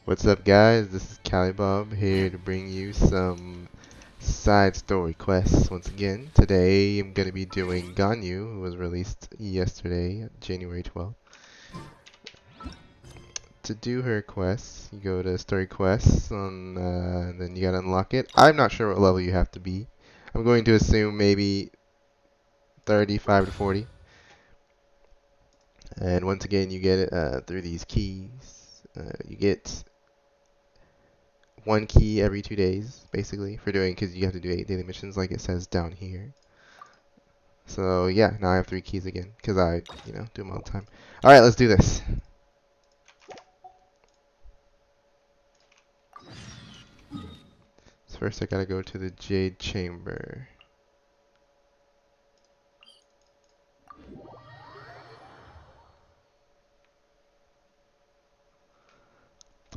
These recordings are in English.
What's up, guys? This is Calibob here to bring you some side story quests once again. Today I'm going to be doing Ganyu, who was released yesterday, January 12th. To do her quests, you go to story quests, and then you gotta unlock it. I'm not sure what level you have to be. I'm going to assume maybe 35 to 40. And once again, you get it through these keys. You get one key every 2 days, basically, for doing, because you have to do 8 daily missions like it says down here. So yeah, now I have 3 keys again, because I, do them all the time. Alright, let's do this. So first I gotta go to the Jade Chamber.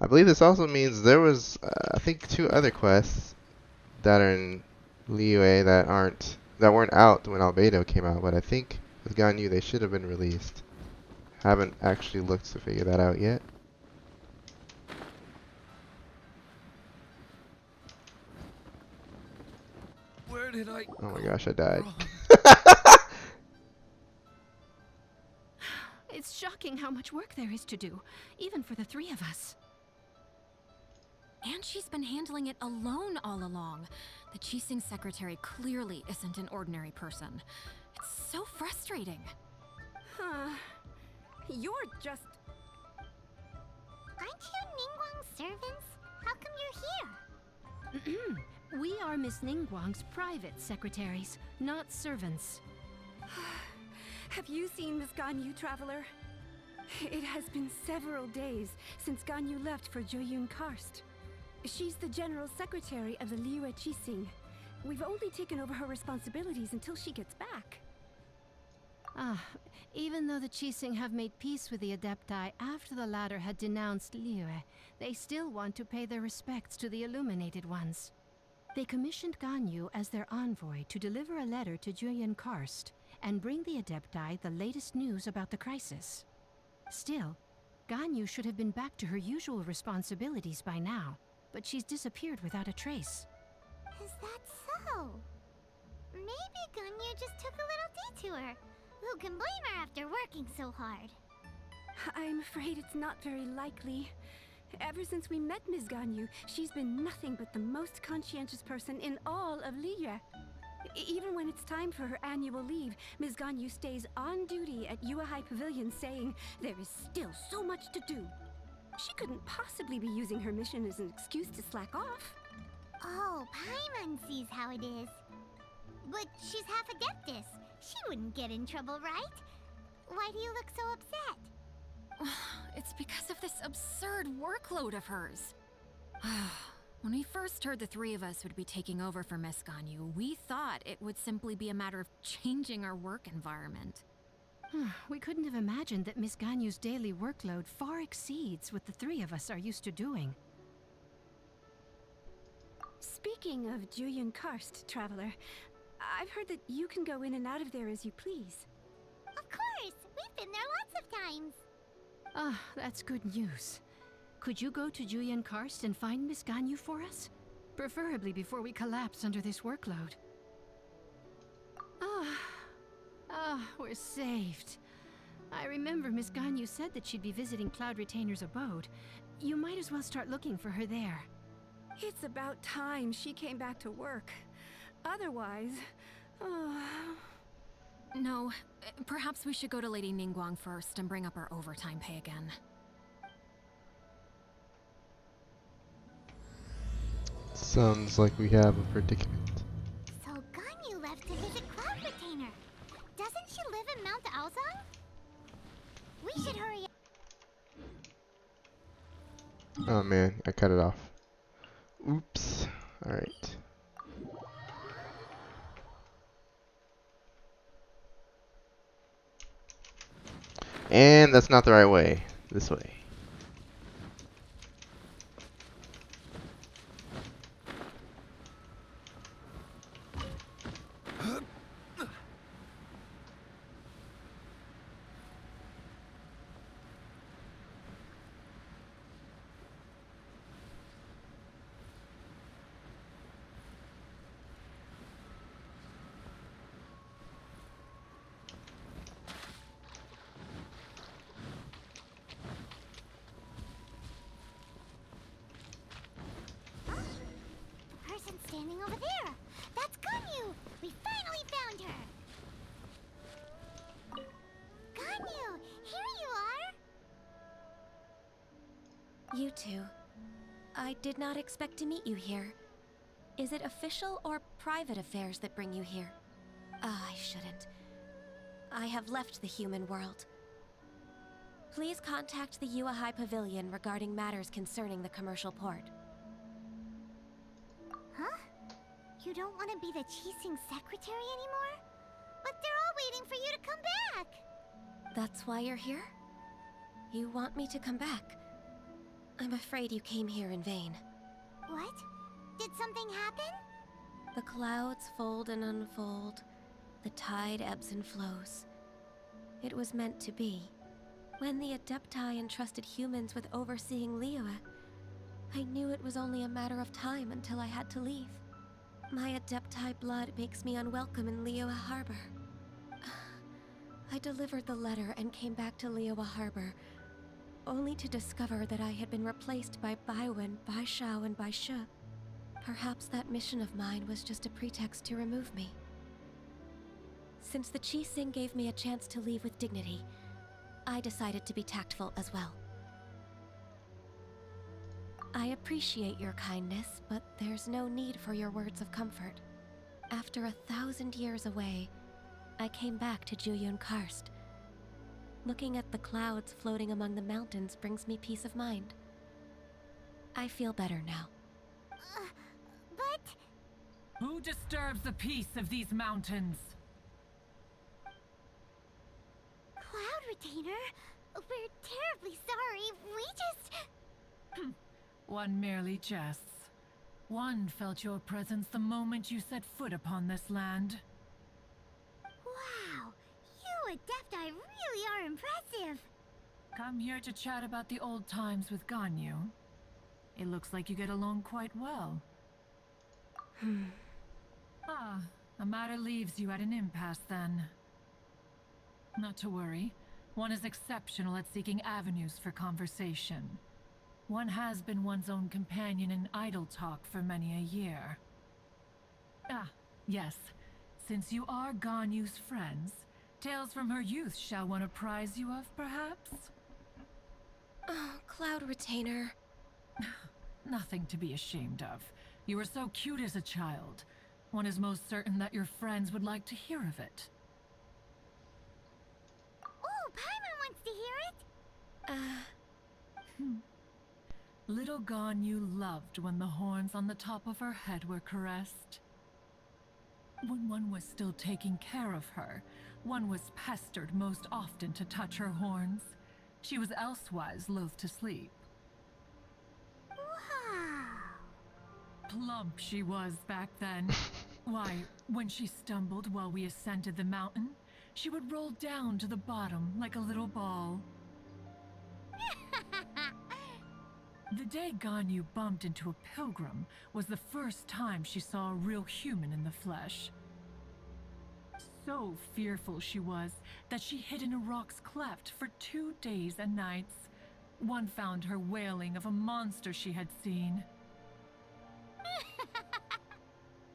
I believe this also means there was, I think, 2 other quests that are in Liyue that weren't out when Albedo came out, but I think with Ganyu they should have been released. Haven't actually looked to figure that out yet. Where did I Oh my gosh, I died. It's shocking how much work there is to do, even for the 3 of us. And she's been handling it alone all along. The Qixing secretary clearly isn't an ordinary person. It's so frustrating. You're just... Aren't you Ningguang's servants? How come you're here? We are Miss Ningguang's private secretaries, not servants. Have you seen Miss Ganyu, Traveler? It has been several days since Ganyu left for Joyun Karst. She's the general secretary of the Liyue Qixing. We've only taken over her responsibilities until she gets back. Even though the Qixing have made peace with the Adepti after the latter had denounced Liyue, they still want to pay their respects to the Illuminated Ones. They commissioned Ganyu as their envoy to deliver a letter to Joyun Karst and bring the Adepti the latest news about the crisis. Still, Ganyu should have been back to her usual responsibilities by now, but she's disappeared without a trace. Is that so? Maybe Ganyu just took a little detour. Who can blame her after working so hard? I'm afraid it's not very likely. Ever since we met Ms. Ganyu, she's been nothing but the most conscientious person in all of Liyue. Even when it's time for her annual leave, Ms. Ganyu stays on duty at Yuehai Pavilion saying there is still so much to do. She couldn't possibly be using her mission as an excuse to slack off. Oh, Paimon sees how it is. But she's half Adeptus. She wouldn't get in trouble, right? Why do you look so upset? It's because of this absurd workload of hers. When we first heard the 3 of us would be taking over for Miss Ganyu, we thought it would simply be a matter of changing our work environment. We couldn't have imagined that Miss Ganyu's daily workload far exceeds what the 3 of us are used to doing. Speaking of Joyun Karst, Traveler, I've heard that you can go in and out of there as you please. Of course! We've been there lots of times! That's good news. Could you go to Joyun Karst and find Miss Ganyu for us? Preferably before we collapse under this workload. We're saved. I remember Miss Ganyu said that she'd be visiting Cloud Retainer's abode. You might as well start looking for her there. It's about time she came back to work. Otherwise... No, perhaps we should go to Lady Ningguang first and bring up our overtime pay again. Sounds like we have a predicament. So Ganyu left to visit Cloud Retainer. Doesn't she live in Mount Aozang? We should hurry up. Oh man, I cut it off. Oops. Alright. And that's not the right way. This way. You two. I did not expect to meet you here. Is it official or private affairs that bring you here? Ah, I shouldn't. I have left the human world. Please contact the Yua High Pavilion regarding matters concerning the commercial port. Huh? You don't want to be the Qixing secretary anymore? But they're all waiting for you to come back! That's why you're here? You want me to come back? I'm afraid you came here in vain. What? Did something happen? The clouds fold and unfold. The tide ebbs and flows. It was meant to be. When the Adepti entrusted humans with overseeing Liyue, I knew it was only a matter of time until I had to leave. My Adepti blood makes me unwelcome in Liyue Harbor. I delivered the letter and came back to Liyue Harbor, only to discover that I had been replaced by Baiwen, Baishao, and Baishe. Perhaps that mission of mine was just a pretext to remove me. Since the Qixing gave me a chance to leave with dignity, I decided to be tactful as well. I appreciate your kindness, but there's no need for your words of comfort. After 1,000 years away, I came back to Juyun Karst. Looking at the clouds floating among the mountains brings me peace of mind. I feel better now. But... Who disturbs the peace of these mountains? Cloud Retainer, we're terribly sorry. We just... One merely jests. One felt your presence the moment you set foot upon this land. Wow, you Adepti really are impressive. Come here to chat about the old times with Ganyu. It looks like you get along quite well. Ah, the matter leaves you at an impasse then. Not to worry. One is exceptional at seeking avenues for conversation. One has been one's own companion in idle talk for many a year. Ah, yes. Since you are Ganyu's friends, tales from her youth shall one apprise you of, perhaps? Oh, Cloud Retainer. Nothing to be ashamed of. You were so cute as a child. One is most certain that your friends would like to hear of it. Oh, Paimon wants to hear it. Little Ganyu loved when the horns on the top of her head were caressed. When one was still taking care of her, one was pestered most often to touch her horns. She was elsewise loath to sleep. Wow. Plump she was back then. Why, when she stumbled while we ascended the mountain, she would roll down to the bottom like a little ball. The day Ganyu bumped into a pilgrim was the first time she saw a real human in the flesh. So fearful she was that she hid in a rock's cleft for 2 days and nights. One found her wailing of a monster she had seen.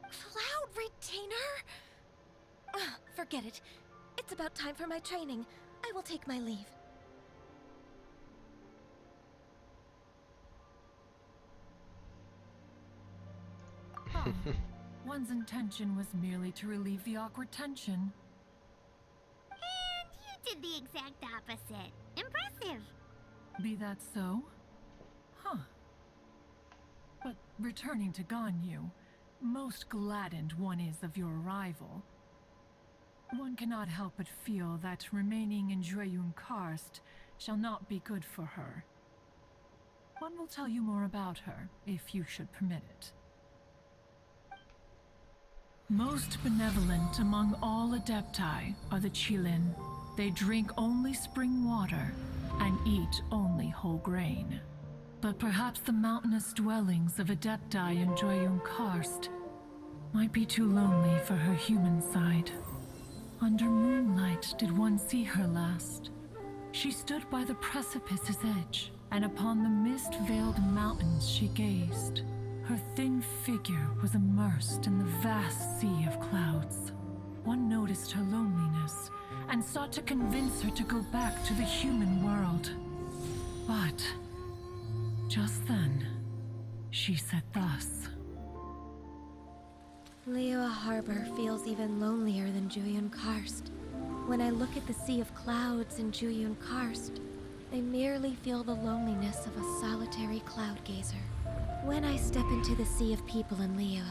Cloud Retainer? Forget it. It's about time for my training. I will take my leave. One's intention was merely to relieve the awkward tension. And you did the exact opposite. Impressive. Be that so? Huh. But returning to Ganyu, most gladdened one is of your arrival. One cannot help but feel that remaining in Juyun Karst shall not be good for her. One will tell you more about her, if you should permit it. Most benevolent among all Adepti are the Qilin. They drink only spring water and eat only whole grain. But perhaps the mountainous dwellings of Adepti in Juyun Karst might be too lonely for her human side. Under moonlight did one see her last. She stood by the precipice's edge, and upon the mist-veiled mountains she gazed. Her thin figure was immersed in the vast sea of clouds. One noticed her loneliness and sought to convince her to go back to the human world. But Just then, she said thus. Liyue Harbor feels even lonelier than Juyun Karst. When I look at the sea of clouds in Juyun Karst, I merely feel the loneliness of a solitary cloud gazer. When I step into the sea of people in Liyue,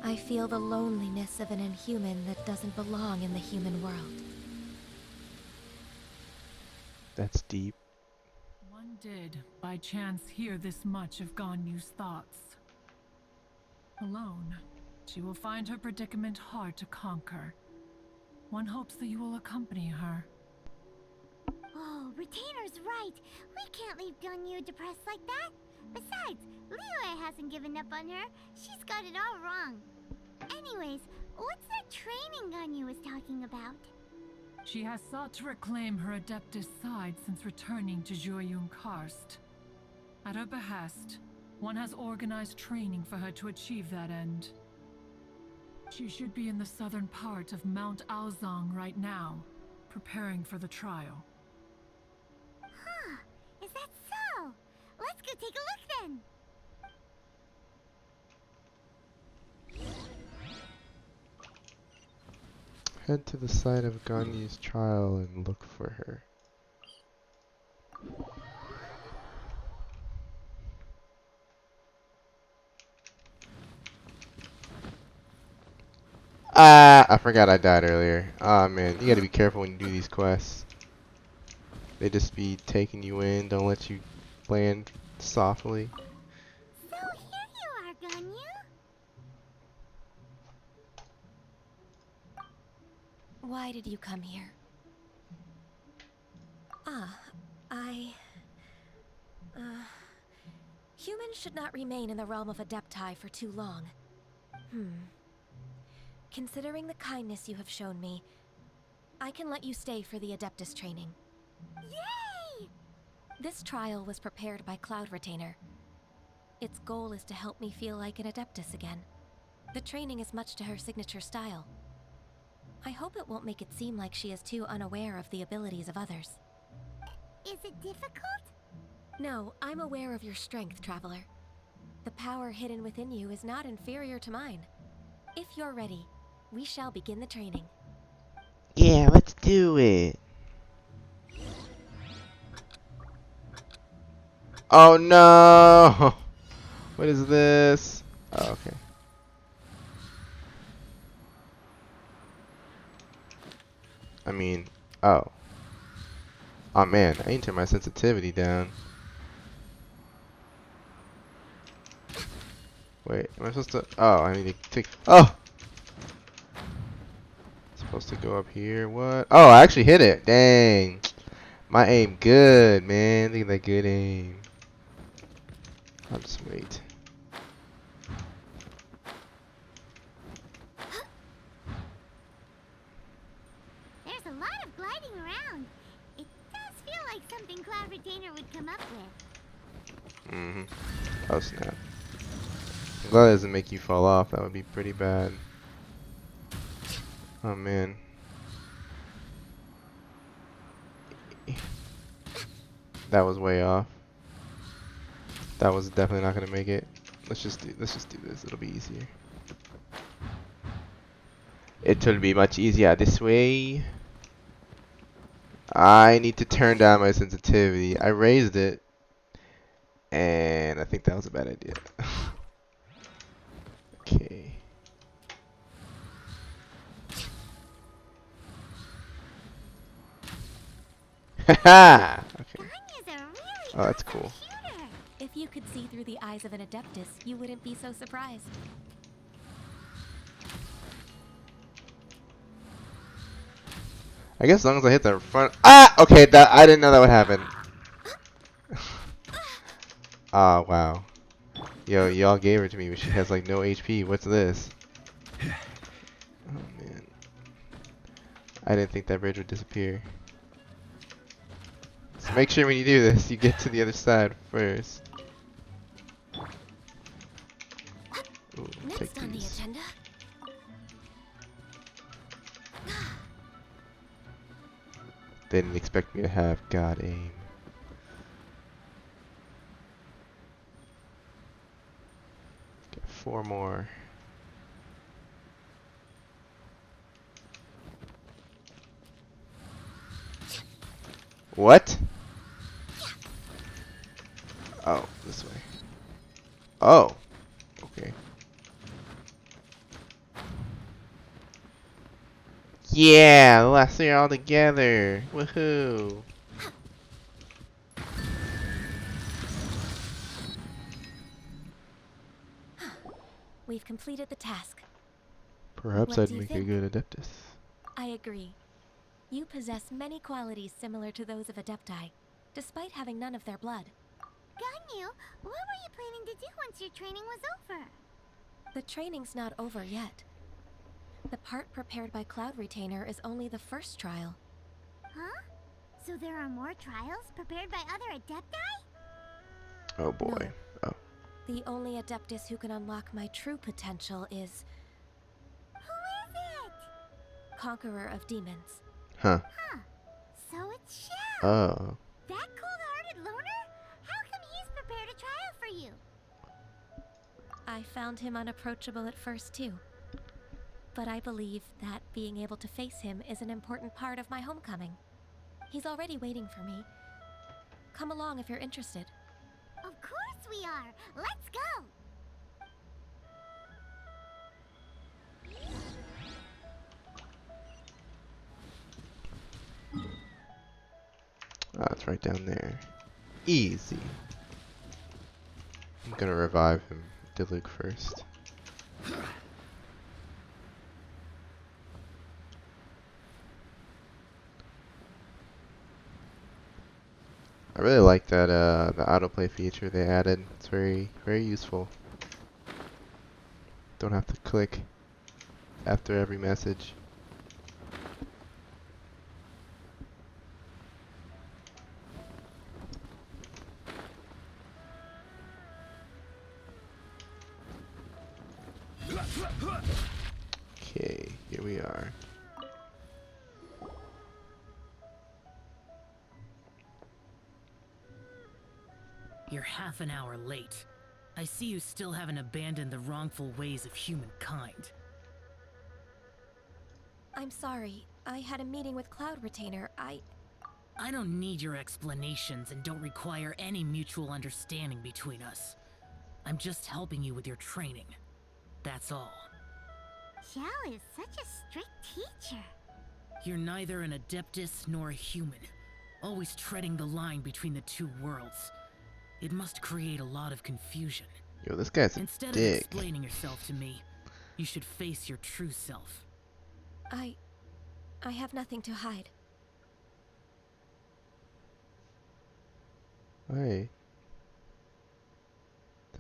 I feel the loneliness of an inhuman that doesn't belong in the human world. That's deep. One did, by chance, hear this much of Ganyu's thoughts. Alone, she will find her predicament hard to conquer. One hopes that you will accompany her. Oh, Retainer's right. We can't leave Ganyu depressed like that. Besides, Liyue hasn't given up on her. She's got it all wrong. Anyways, what's that training Ganyu was talking about? She has sought to reclaim her Adeptus side since returning to Juyun Karst. At her behest, one has organized training for her to achieve that end. She should be in the southern part of Mount Aozang right now, preparing for the trial. Huh, is that so? Let's go take a look then. Head to the site of Ganyu's trial and look for her. Ah, I forgot I died earlier. Ah, man, you gotta be careful when you do these quests. They just be taking you in, don't let you land softly. So here you are, Ganyu. Why did you come here? Humans should not remain in the realm of Adepti for too long. Considering the kindness you have shown me, I can let you stay for the Adeptus training. Yay! This trial was prepared by Cloud Retainer. Its goal is to help me feel like an Adeptus again. The training is much to her signature style. I hope it won't make it seem like she is too unaware of the abilities of others. Is it difficult? No, I'm aware of your strength, Traveler. The power hidden within you is not inferior to mine. If you're ready, we shall begin the training. Yeah, let's do it. Oh no! What is this? Oh, okay. I mean, oh. Oh man, I need to turn my sensitivity down. Wait, am I supposed to? Oh, I need to take. Oh! Supposed to go up here. What? Oh, I actually hit it. Dang. My aim good, man. Look at that good aim. I'll just wait. There's a lot of gliding around. It does feel like something Cloud Retainer would come up with. Mm-hmm. Oh snap. I'm glad it doesn't make you fall off. That would be pretty bad. Oh man. That was way off. That was definitely not gonna make it. Let's just do this. It'll be easier. It'll be much easier this way. I need to turn down my sensitivity. I raised it, and I think that was a bad idea. Okay. Haha! Okay. Ganyu's a really Oh, that's awesome cool. shooter. If you could see through the eyes of an Adeptus, you wouldn't be so surprised. I guess as long as I hit the front. Ah! Okay, that I didn't know that would happen. Ah, wow. Yo, y'all gave her to me, but she has like no HP. What's this? Oh man. I didn't think that bridge would disappear. So make sure when you do this, you get to the other side first. Ooh, take Next on the these. agenda. They didn't expect me to have God aim. 4 more. What? Oh, this way. Oh, okay. Yeah, the last 3 all together. Woohoo! We've completed the task. Perhaps What I'd do you make a think? good Adeptus. I agree. You possess many qualities similar to those of Adepti, despite having none of their blood. Ganyu, what were you planning to do once your training was over? The training's not over yet. The part prepared by Cloud Retainer is only the first trial. Huh? So there are more trials prepared by other Adepti? Oh boy. No. Oh. The only Adeptus who can unlock my true potential is Who is it? Conqueror of Demons. Huh. Huh. So it's Shao. Oh. That cold-hearted loner? How come he's prepared a trial for you? I found him unapproachable at first too. But I believe that being able to face him is an important part of my homecoming. He's already waiting for me. Come along if you're interested. Of course we are. Let's go. Ah, it's right down there. Easy. I'm gonna revive him, Diluc first. I really like that the autoplay feature they added. It's very useful. Don't have to click after every message. Okay, here we are. You're half an hour late. I see you still haven't abandoned the wrongful ways of humankind. I'm sorry. I had a meeting with Cloud Retainer. I don't need your explanations and don't require any mutual understanding between us. I'm just helping you with your training. That's all. Xiao is such a strict teacher. You're neither an Adeptus nor a human, always treading the line between the two worlds. It must create a lot of confusion. Yo, this guy's a Instead of dick. explaining yourself to me, you should face your true self. I have nothing to hide. Wait.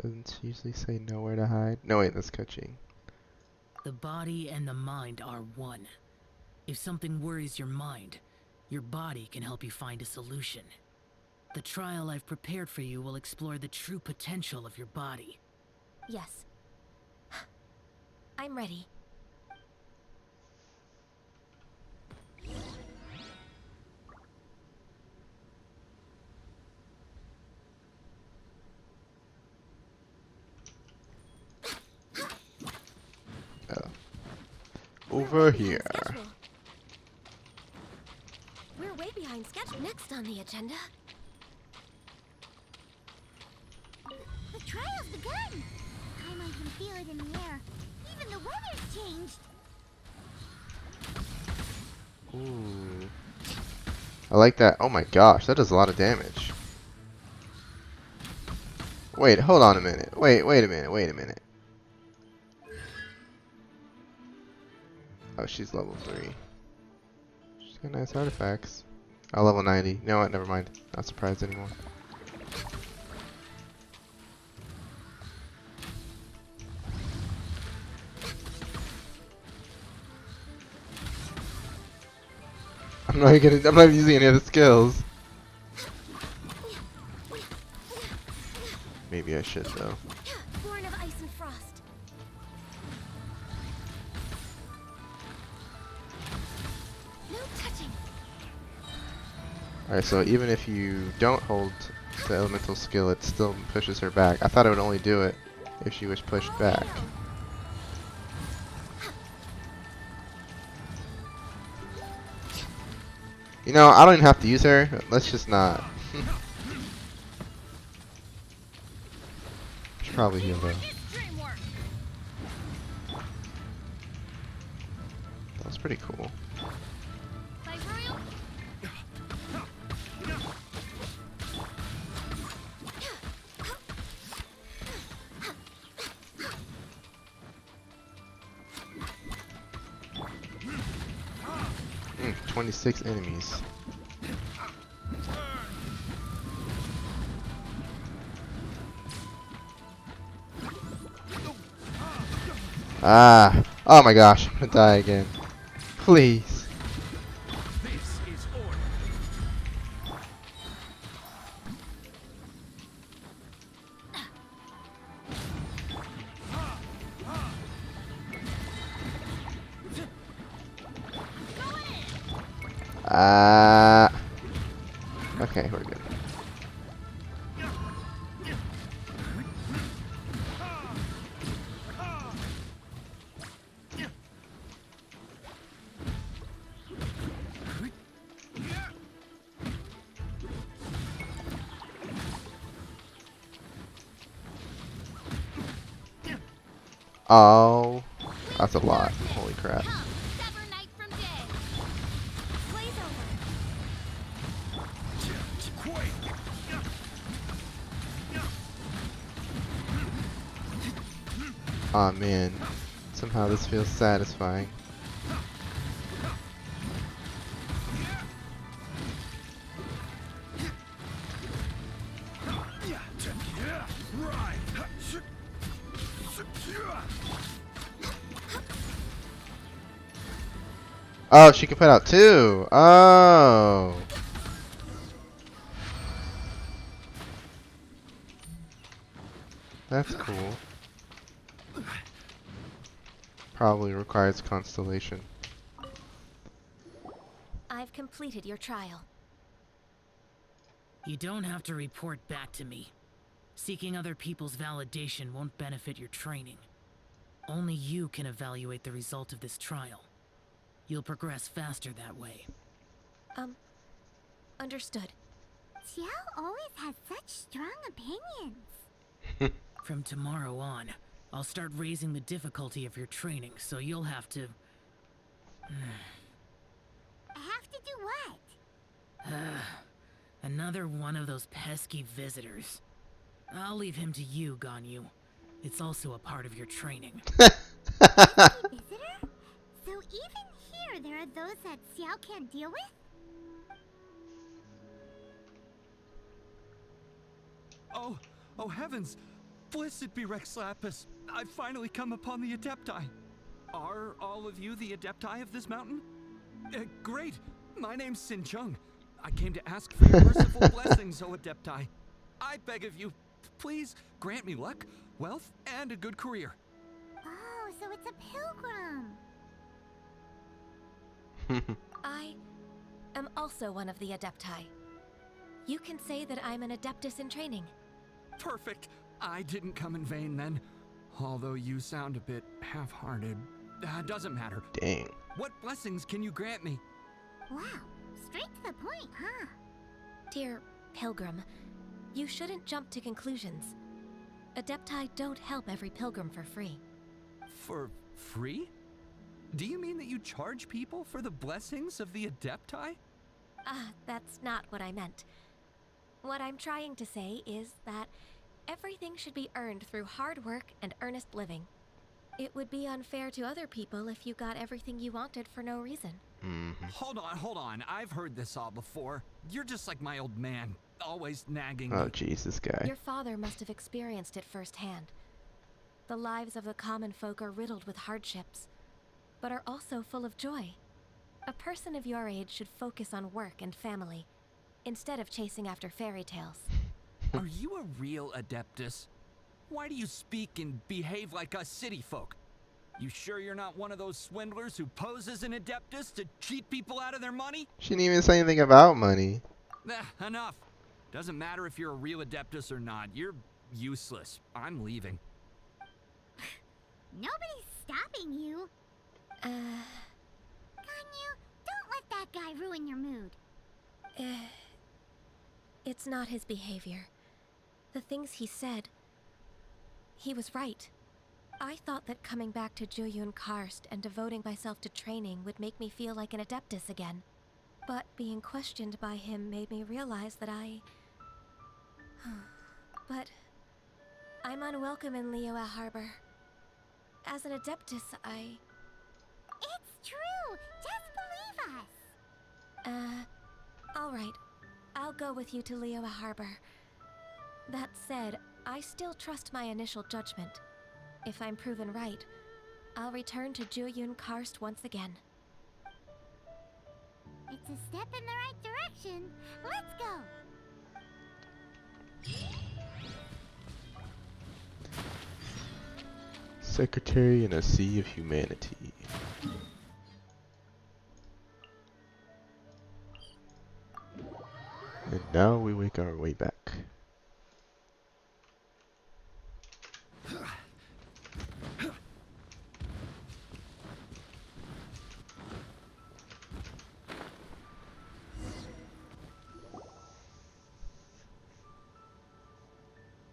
Doesn't usually say nowhere to hide. No, wait, that's coaching. The body and the mind are one. If something worries your mind, your body can help you find a solution. The trial I've prepared for you will explore the true potential of your body. Yes. I'm ready. Over here. We're way behind schedule. Next on the agenda. The trial's begun. Paimon can feel it in the air. Even the weather's changed. Ooh. I like that. Oh my gosh, that does a lot of damage. Wait, hold on a minute. Wait a minute. Oh, she's level 3. She's got nice artifacts. Oh, level 90. You know what? Never mind. Not surprised anymore. I'm not using any of the skills. Maybe I should though. Born of ice and frost. No touching. Alright, so even if you don't hold the elemental skill, it still pushes her back. I thought it would only do it if she was pushed back. You know, I don't even have to use her. Let's just not. Should probably heal though. That was pretty cool. 26 enemies. Ah! Oh my gosh, I'm gonna die again. Please. Okay, we're good. Oh, that's a lot. Holy crap. Aw, man. Somehow this feels satisfying. Oh, she can put out two. Oh. That's cool. Probably requires constellation. I've completed your trial. You don't have to report back to me. Seeking other people's validation won't benefit your training. Only you can evaluate the result of this trial. You'll progress faster that way. Understood. Xiao always has such strong opinions. From tomorrow on, I'll start raising the difficulty of your training, so you'll have to... Have to do what? Another one of those pesky visitors. I'll leave him to you, Ganyu. It's also a part of your training. Visitor? So even here there are those that Xiao can't deal with? Oh heavens! Blessed be Rex Lapis! I've finally come upon the Adepti. Are all of you the Adepti of this mountain? Great! My name's Sin Chung. I came to ask for your merciful blessings, O Adepti. I beg of you, please grant me luck, wealth, and a good career. Oh, so it's a pilgrim. I am also one of the Adepti. You can say that I'm an Adeptus in training. Perfect. I didn't come in vain then. Although you sound a bit half-hearted. Doesn't matter. Dang. What blessings can you grant me? Wow, straight to the point, huh? Dear Pilgrim, you shouldn't jump to conclusions. Adepti don't help every pilgrim for free. For free? Do you mean that you charge people for the blessings of the Adepti? That's not what I meant. What I'm trying to say is that everything should be earned through hard work and earnest living. It would be unfair to other people if you got everything you wanted for no reason. Hold on. I've heard this all before. You're just like my old man, always nagging me. Oh, jeez, this guy. Your father must have experienced it firsthand. The lives of the common folk are riddled with hardships, but are also full of joy. A person of your age should focus on work and family, instead of chasing after fairy tales. Are you a real Adeptus? Why do you speak and behave like us city folk? You sure you're not one of those swindlers who poses an Adeptus to cheat people out of their money? She didn't even say anything about money. Enough. Doesn't matter if you're a real Adeptus or not. You're useless. I'm leaving. Nobody's stopping you. Ganyu, don't let that guy ruin your mood. It's not his behavior. The things he said... He was right. I thought that coming back to Jueyun Karst and devoting myself to training would make me feel like an Adeptus again. But being questioned by him made me realize that But... I'm unwelcome in Liyue Harbor. As an Adeptus, It's true! Just believe us! Alright. I'll go with you to Liyue Harbor. That said, I still trust my initial judgment. If I'm proven right, I'll return to Jueyun Karst once again. It's a step in the right direction. Let's go! Secretary in a Sea of Humanity. And now we make our way back.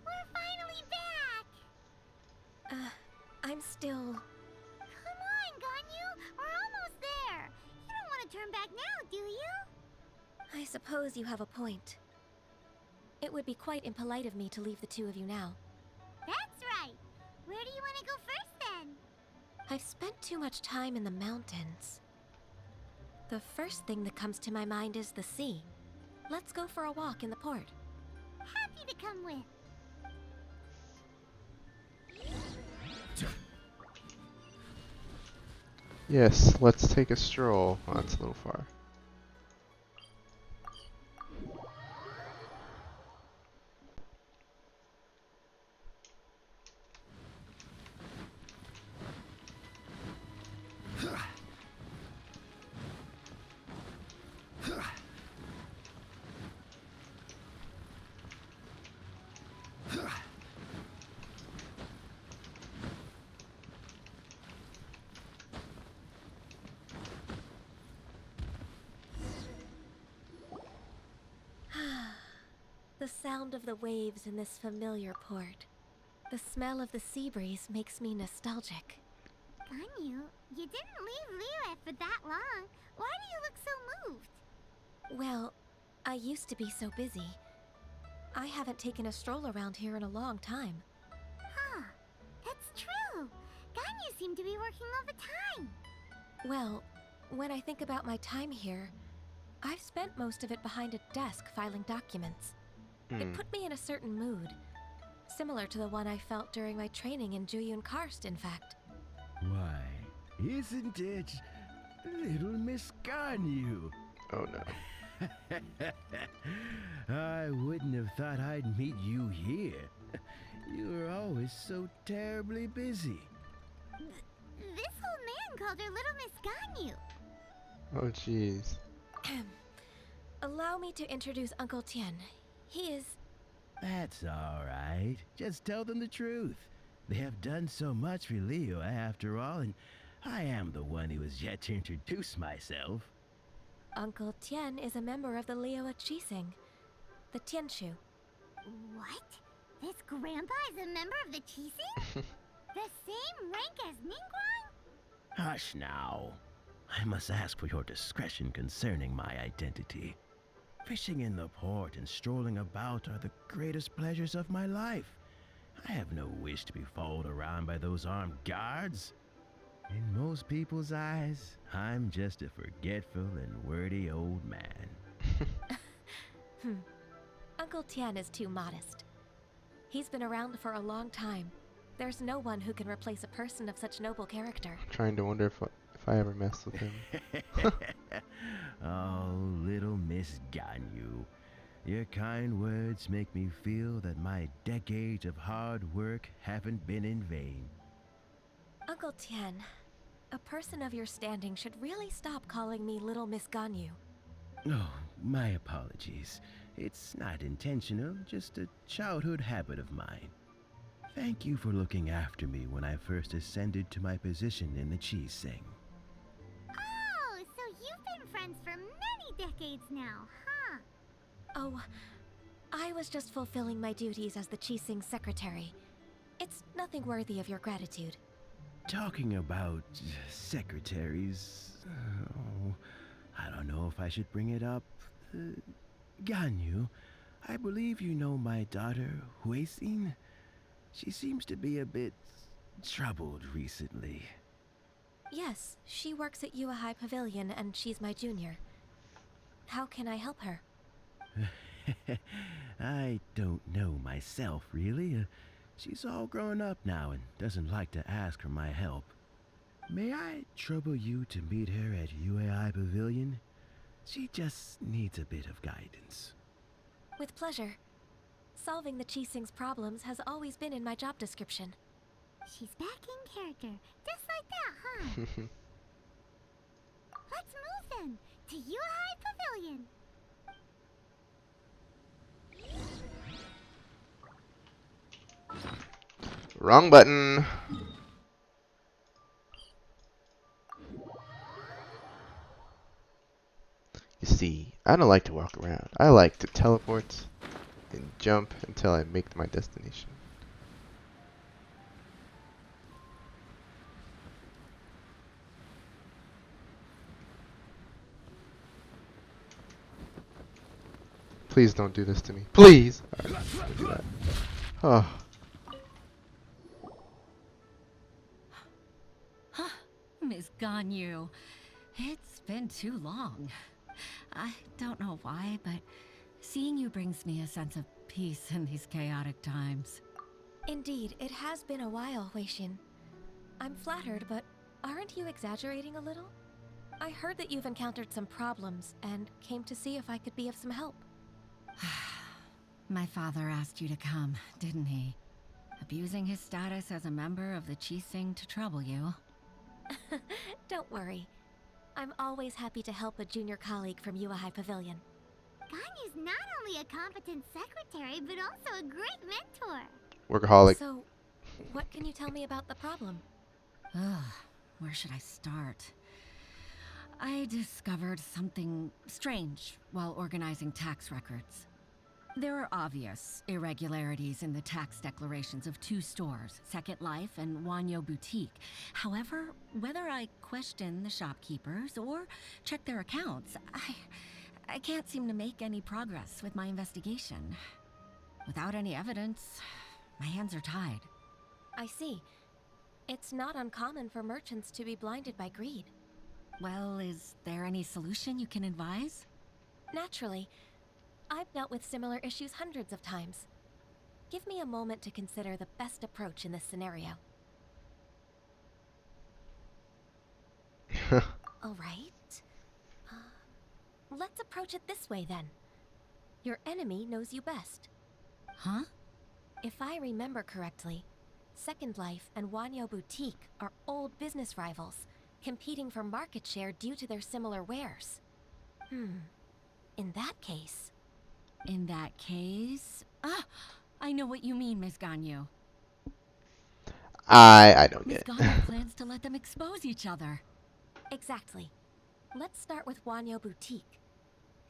We're finally back! I'm still... Come on, Ganyu! We're almost there! You don't want to turn back now, do you? I suppose you have a point. It would be quite impolite of me to leave the two of you now. That's right! Where do you want to go first, then? I've spent too much time in the mountains. The first thing that comes to my mind is the sea. Let's go for a walk in the port. Happy to come with. Yes, let's take a stroll. Oh, that's a little far. The sound of the waves in this familiar port. The smell of the sea breeze makes me nostalgic. Ganyu, you didn't leave Liyue for that long. Why do you look so moved? Well, I used to be so busy. I haven't taken a stroll around here in a long time. Huh, that's true. Ganyu seemed to be working all the time. Well, when I think about my time here, I've spent most of it behind a desk filing documents. It put me in a certain mood, similar to the one I felt during my training in Jueyun Karst, in fact. Why, isn't it little Miss Ganyu? Oh no. I wouldn't have thought I'd meet you here. You were always so terribly busy. This old man called her Little Miss Ganyu. Oh jeez. Allow me to introduce Uncle Tien. He is... That's all right. Just tell them the truth. They have done so much for Liyue after all, and I am the one who has yet to introduce myself. Uncle Tien is a member of the Liyue Chising, the Tianshu. What? This grandpa is a member of the Chising? The same rank as Ningguang? Hush now. I must ask for your discretion concerning my identity. Fishing in the port and strolling about are the greatest pleasures of my life. I have no wish to be followed around by those armed guards. In most people's eyes, I'm just a forgetful and wordy old man. Uncle Tien is too modest. He's been around for a long time. There's no one who can replace a person of such noble character. I'm trying to wonder if I ever messed with him. Oh, little Miss Ganyu. Your kind words make me feel that my decades of hard work haven't been in vain. Uncle Tien, a person of your standing should really stop calling me Little Miss Ganyu. Oh, my apologies. It's not intentional, just a childhood habit of mine. Thank you for looking after me when I first ascended to my position in the cheese sing. Oh, so you've been friends for many decades now, huh? Oh, I was just fulfilling my duties as the Qixing secretary. It's nothing worthy of your gratitude. Talking about secretaries, oh, I don't know if I should bring it up. Ganyu, I believe you know my daughter, Huixin. She seems to be a bit troubled recently. Yes, she works at Yua High Pavilion and she's my junior. How can I help her? I don't know myself, really. She's all grown up now and doesn't like to ask for my help. May I trouble you to meet her at UAI Pavilion? She just needs a bit of guidance. With pleasure. Solving the Qixing's problems has always been in my job description. She's back in character, just like that, huh? Let's move then, to Yuhai Pavilion. Wrong button. You see, I don't like to walk around. I like to teleport and jump until I make my destination. Please don't do this to me. Please! Alright, don't do that. Oh. Miss Ganyu, it's been too long. I don't know why, but seeing you brings me a sense of peace in these chaotic times. Indeed, it has been a while, Huixin. I'm flattered, but aren't you exaggerating a little? I heard that you've encountered some problems and came to see if I could be of some help. My father asked you to come, didn't he? Abusing his status as a member of the Qixing to trouble you. Don't worry. I'm always happy to help a junior colleague from Yua High Pavilion. Ganyu's not only a competent secretary, but also a great mentor. Workaholic. So, what can you tell me about the problem? Ugh, where should I start? I discovered something strange while organizing tax records. There are obvious irregularities in the tax declarations of two stores, Second Life and Wanyo Boutique. However, whether I question the shopkeepers or check their accounts, I can't seem to make any progress with my investigation. Without any evidence, my hands are tied. I see. It's not uncommon for merchants to be blinded by greed. Well, is there any solution you can advise? Naturally. I've dealt with similar issues hundreds of times. Give me a moment to consider the best approach in this scenario. All right. Let's approach it this way then. Your enemy knows you best. Huh? If I remember correctly, Second Life and Wanyo Boutique are old business rivals, competing for market share due to their similar wares. In that case... In that case... Ah! I know what you mean, Miss Ganyu. I don't get Miss it. Ganyu plans to let them expose each other. Exactly. Let's start with Wanyo Boutique.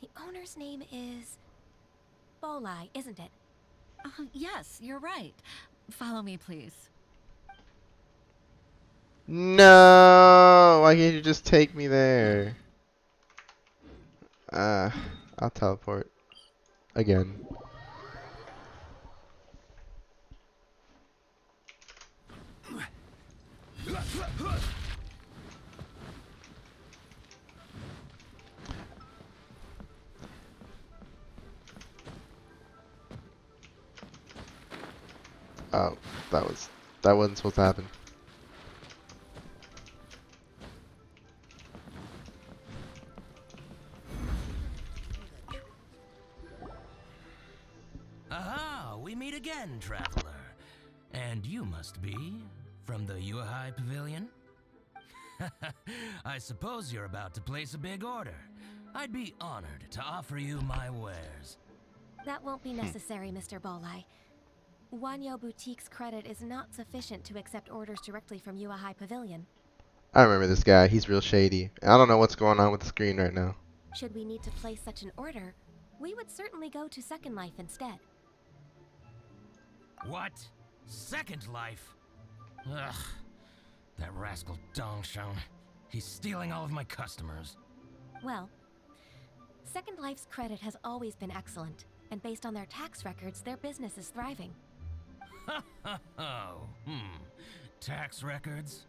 The owner's name is... Bolai, isn't it? Yes, you're right. Follow me, please. No! Why can't you just take me there? I'll teleport. Again. Oh, that wasn't supposed to happen. Aha! We meet again, traveler. And you must be from the Yuhai Pavilion? I suppose you're about to place a big order. I'd be honored to offer you my wares. That won't be necessary, Mr. Bolai. Wanyo Boutique's credit is not sufficient to accept orders directly from Yuahai Pavilion. I remember this guy. He's real shady. I don't know what's going on with the screen right now. Should we need to place such an order, we would certainly go to Second Life instead. What? Second Life? Ugh. That rascal Dongsheng. He's stealing all of my customers. Well, Second Life's credit has always been excellent, and based on their tax records, their business is thriving. Oh, tax records?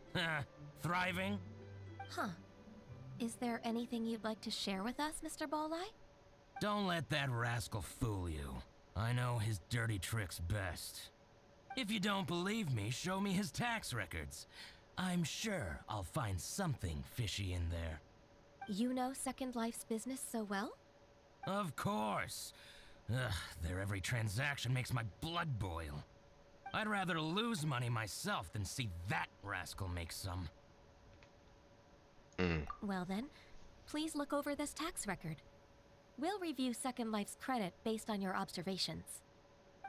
Thriving? Huh. Is there anything you'd like to share with us, Mr. Ballai? Don't let that rascal fool you. I know his dirty tricks best. If you don't believe me, show me his tax records. I'm sure I'll find something fishy in there. You know Second Life's business so well? Of course. Ugh, their every transaction makes my blood boil. I'd rather lose money myself than see that rascal make some. Well then, please look over this tax record. We'll review Second Life's credit based on your observations.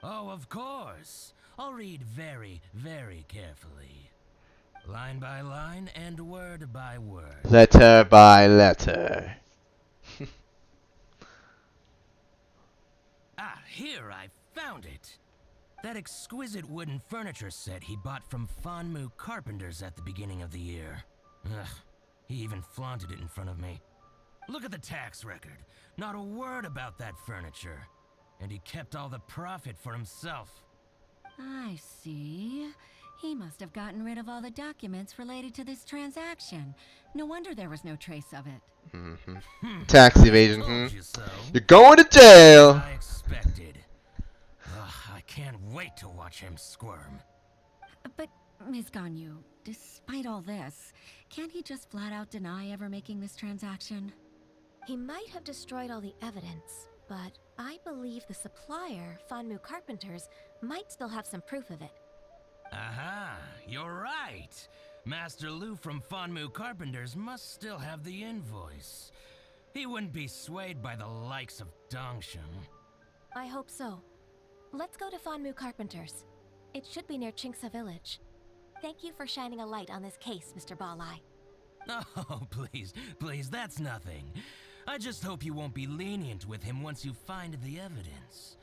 Oh, of course. I'll read very, very carefully. Line by line and word by word. Letter by letter. Ah, here, I found it. That exquisite wooden furniture set he bought from Fanmu Carpenters at the beginning of the year. Ugh, he even flaunted it in front of me. Look at the tax record. Not a word about that furniture. And he kept all the profit for himself. I see. He must have gotten rid of all the documents related to this transaction. No wonder there was no trace of it. Tax evasion. Told you so. You're going to jail. I expected. Ugh, I can't wait to watch him squirm. But, Ms. Ganyu, despite all this, can't he just flat out deny ever making this transaction? He might have destroyed all the evidence, but I believe the supplier, Fanmu Carpenters, might still have some proof of it. Aha, you're right. Master Lu from Fanmu Carpenters must still have the invoice. He wouldn't be swayed by the likes of Dongsheng. I hope so. Let's go to Fanmu Carpenters. It should be near Chingsa Village. Thank you for shining a light on this case, Mr. Ballai. Oh, please, that's nothing. I just hope you won't be lenient with him once you find the evidence.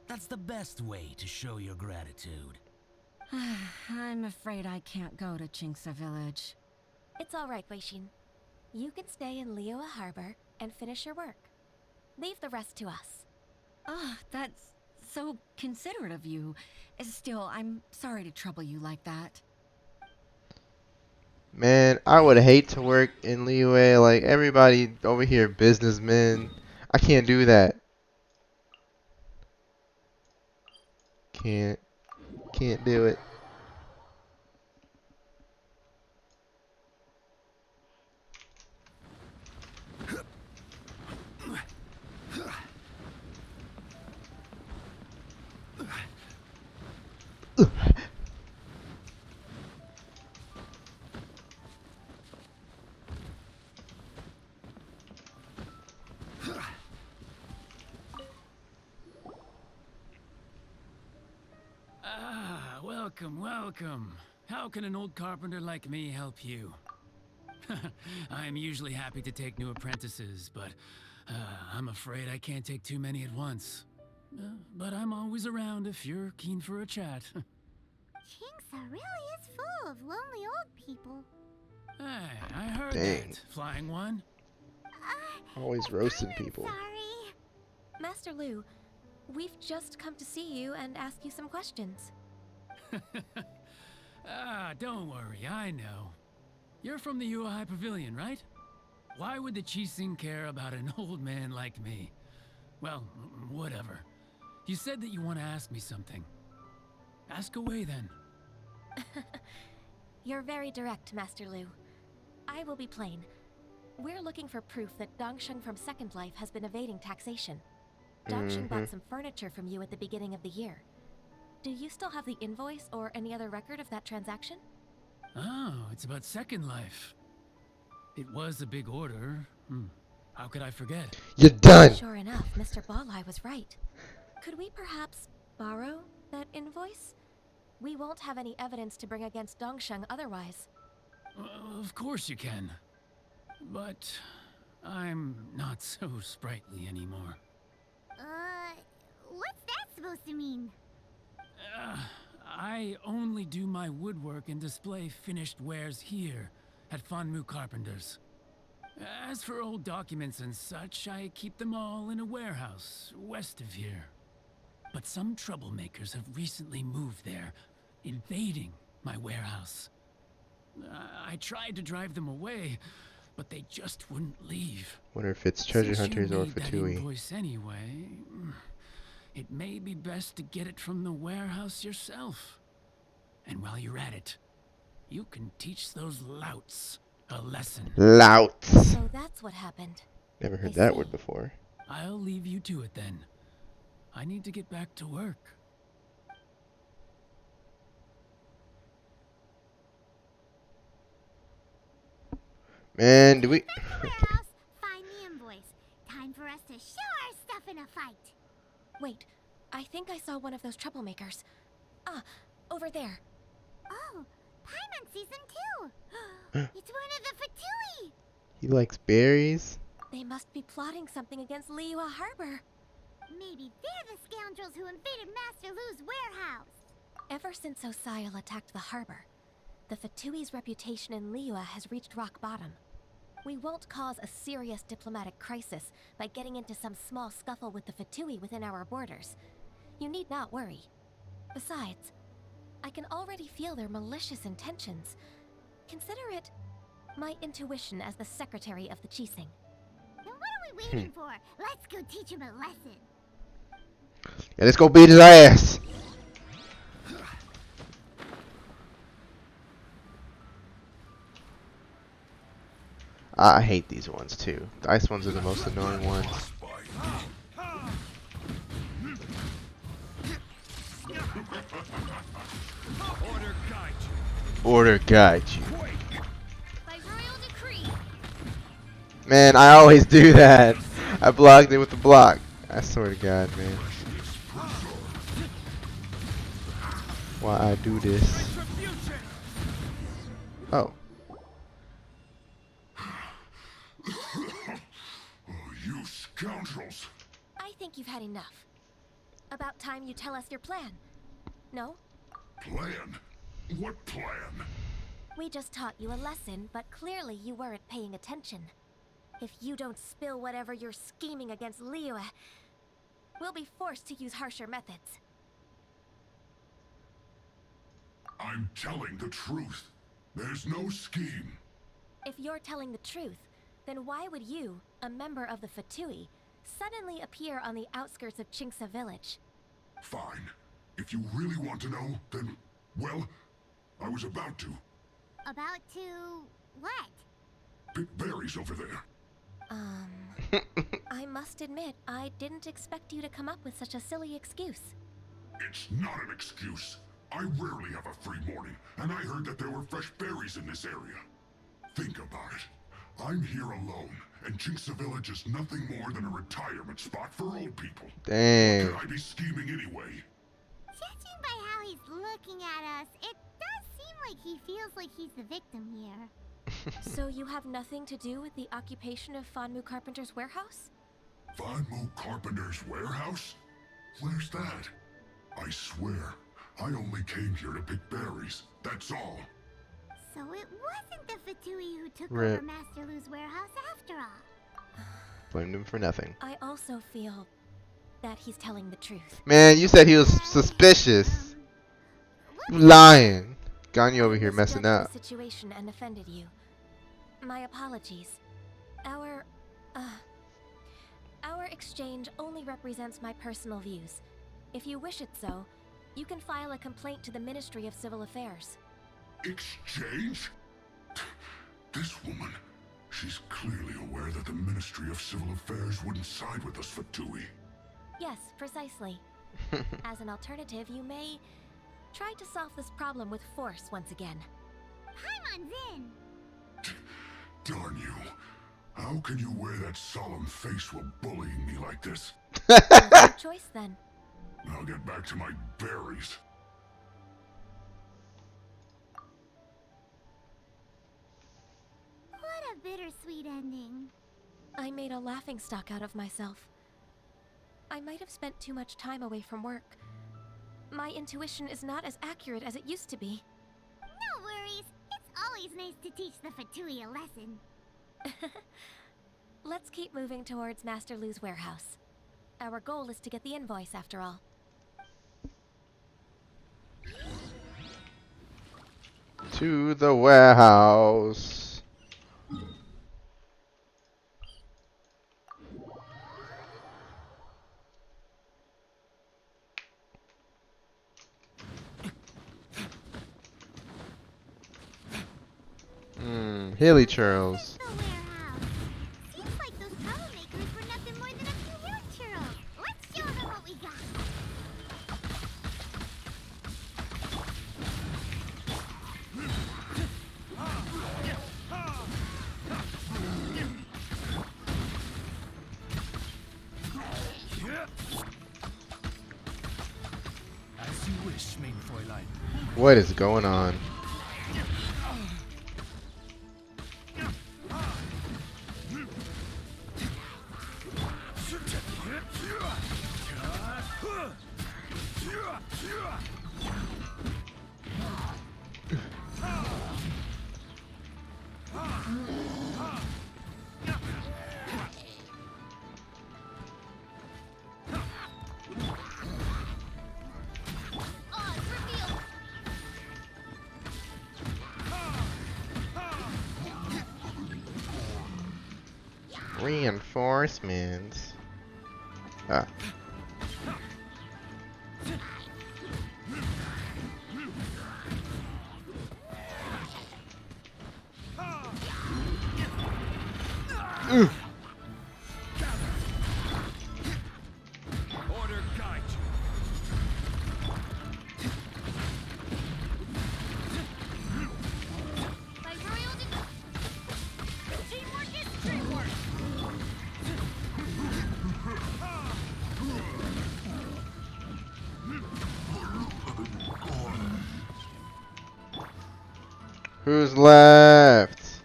That's the best way to show your gratitude. I'm afraid I can't go to Chingsa Village. It's all right, Weishin. You can stay in Liyue Harbor and finish your work. Leave the rest to us. Oh, that's so considerate of you. Still, I'm sorry to trouble you like that. Man, I would hate to work in Liyue. Like, everybody over here, businessmen. I can't do that. Can't do it. Welcome. How can an old carpenter like me help you? I'm usually happy to take new apprentices, but I'm afraid I can't take too many at once. But I'm always around if you're keen for a chat. Chingsa really is full of lonely old people. Hey, I heard Dang. that, Flying One. Always roasting people. Sorry. Master Lu, we've just come to see you and ask you some questions. Don't worry, I know. You're from the Yuahai Pavilion, right? Why would the Qixing care about an old man like me? Well, whatever. You said that you want to ask me something. Ask away then. You're very direct, Master Lu. I will be plain. We're looking for proof that Dongsheng from Second Life has been evading taxation. Dongsheng bought some furniture from you at the beginning of the year. Do you still have the invoice or any other record of that transaction? Oh, it's about Second Life. It was a big order. How could I forget? You're done. Sure enough, Mr. Ballai was right. Could we perhaps borrow That invoice? We won't have any evidence to bring against Dongsheng otherwise. Of course you can. But I'm not so sprightly anymore. What's that supposed to mean? I only do my woodwork and display finished wares here at Fanmu Carpenter's. As for old documents and such, I keep them all in a warehouse west of here. But some troublemakers have recently moved there, invading my warehouse. I tried to drive them away, but they just wouldn't leave. Wonder if it's treasure Since hunters you or need that Fatui. invoice anyway, it may be best to get it from the warehouse yourself. And while you're at it, you can teach those louts a lesson. Louts. So that's what happened. Never heard I that see. word before. I'll leave you to it then. I need to get back to work. Man, do we... Back to warehouse, find the invoice. Time for us to show our stuff in a fight. Wait, I think I saw one of those troublemakers. Ah, over there. Oh, Paimon sees them too. It's one of the Fatui. He likes berries? They must be plotting something against Liyue Harbor. Maybe they're the scoundrels who invaded Master Lu's warehouse. Ever since Osial attacked the harbor, the Fatui's reputation in Liyue has reached rock bottom. We won't cause a serious diplomatic crisis by getting into some small scuffle with the Fatui within our borders. You need not worry. Besides, I can already feel their malicious intentions. Consider it my intuition as the secretary of the Qixing. Then what are we waiting for? Let's go teach him a lesson. Yeah, let's go beat his ass. I hate these ones too. The ice ones are the most annoying ones. Order guide you. By royal decree. Man, I always do that. I blocked it with the block. I swear to God, man. Why I do this? Oh. You scoundrels! I think you've had enough. About time you tell us your plan. No? Plan? What plan? We just taught you a lesson, but clearly you weren't paying attention. If you don't spill whatever you're scheming against Liyue, we'll be forced to use harsher methods. I'm telling the truth. There's no scheme. If you're telling the truth, then why would you, a member of the Fatui, suddenly appear on the outskirts of Qingce village? Fine. If you really want to know, then, well, I was about to. About to what? Pick berries over there. I must admit, I didn't expect you to come up with such a silly excuse. It's not an excuse. I rarely have a free morning, and I heard that there were fresh berries in this area. Think about it. I'm here alone, and Qingce Village is nothing more than a retirement spot for old people. Dang. Could I be scheming anyway? Judging by how he's looking at us, it does seem like he feels like he's the victim here. So you have nothing to do with the occupation of Fanmu Carpenter's warehouse? Fanmu Carpenter's warehouse? Where's that? I swear, I only came here to pick berries, that's all. So it wasn't the Fatui who took Rip. over Master Lu's warehouse after all. Blamed him for nothing. I also feel that he's telling the truth. Man, you said he was suspicious. You lying. Ganyu over here messing misjudged up. the situation and offended you. My apologies. Our exchange only represents my personal views. If you wish it so, you can file a complaint to the Ministry of Civil Affairs. Exchange? This woman, she's clearly aware that the Ministry of Civil Affairs wouldn't side with us, Fatui. Yes, precisely. As an alternative, you may try to solve this problem with force once again. Paimon's in! Darn you. How can you wear that solemn face while bullying me like this? No choice then. I'll get back to my berries. What a bittersweet ending. I made a laughingstock out of myself. I might have spent too much time away from work. My intuition is not as accurate as it used to be. No worries. It's always nice to teach the Fatui a lesson. Let's keep moving towards Master Lu's warehouse. Our goal is to get the invoice, after all. To the warehouse. Hilly churls. The warehouse. Seems like those troublemakers were nothing more than a few hill churls. Let's show them what we got. As you wish, main Fräulein. What is going on? Reinforcements. Ah. Ugh. Order guide you. By royal teamwork is teamwork. Who's left?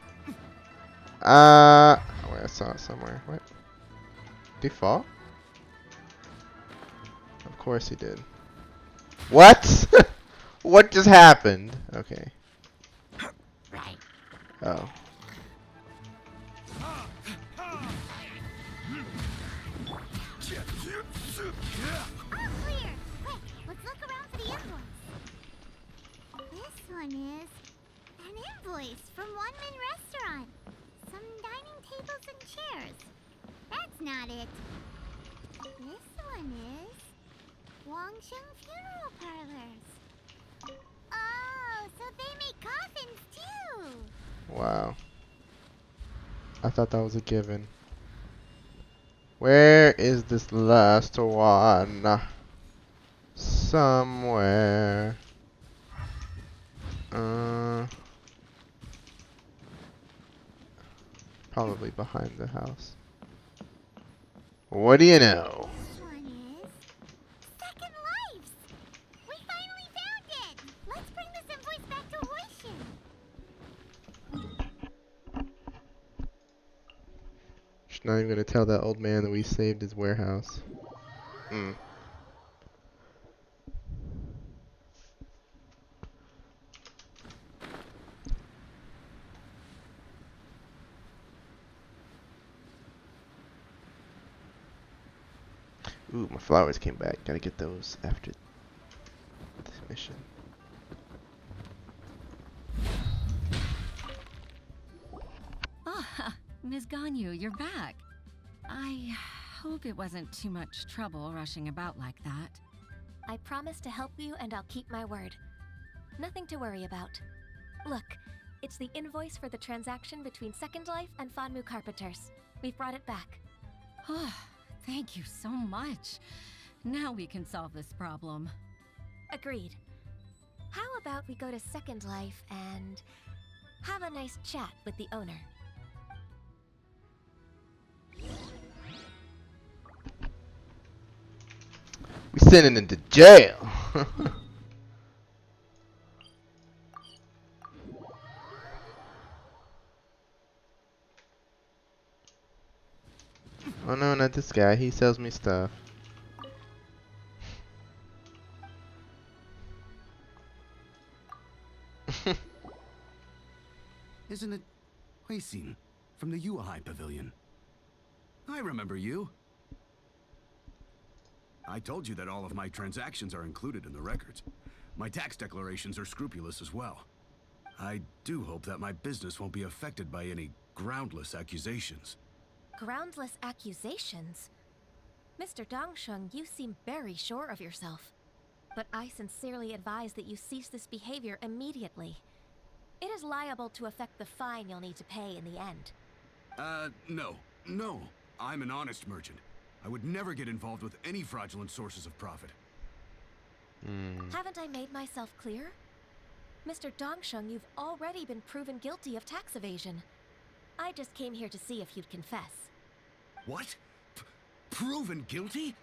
Wait, I saw it somewhere. What? Did he fall? Of course he did. What? What just happened? Okay. Oh. All clear. Quick, let's look around for the invoice. This one is an invoice from One Man Restaurant. Some dining tables and chairs. That's not it. This one is Wangsheng Funeral Parlors. Oh, so they make coffins too. Wow. I thought that was a given. Where is this last one? Somewhere. Probably behind the house. What do you know? This one is Second Lives. We finally found it. Let's bring this invoice back to Huishin. She's not even gonna tell that old man that we saved his warehouse. Ooh, my flowers came back. Gotta get those after this mission. Ah, Ms. Ganyu, you're back. I hope it wasn't too much trouble rushing about like that. I promise to help you, and I'll keep my word. Nothing to worry about. Look, it's the invoice for the transaction between Second Life and Fanmu Carpenters. We've brought it back. Oh, thank you so much. Now we can solve this problem. Agreed. How about we go to Second Life and have a nice chat with the owner? We sending him to jail. Oh no, not this guy. He sells me stuff. Isn't it Huixin from the Yuehai Pavilion? I remember you. I told you that all of my transactions are included in the records. My tax declarations are scrupulous as well. I do hope that my business won't be affected by any groundless accusations. Groundless accusations? Mr. Dongsheng, you seem very sure of yourself. But I sincerely advise that you cease this behavior immediately. It is liable to affect the fine you'll need to pay in the end. No. I'm an honest merchant. I would never get involved with any fraudulent sources of profit. Haven't I made myself clear? Mr. Dongsheng, you've already been proven guilty of tax evasion. I just came here to see if you'd confess. What? Proven guilty?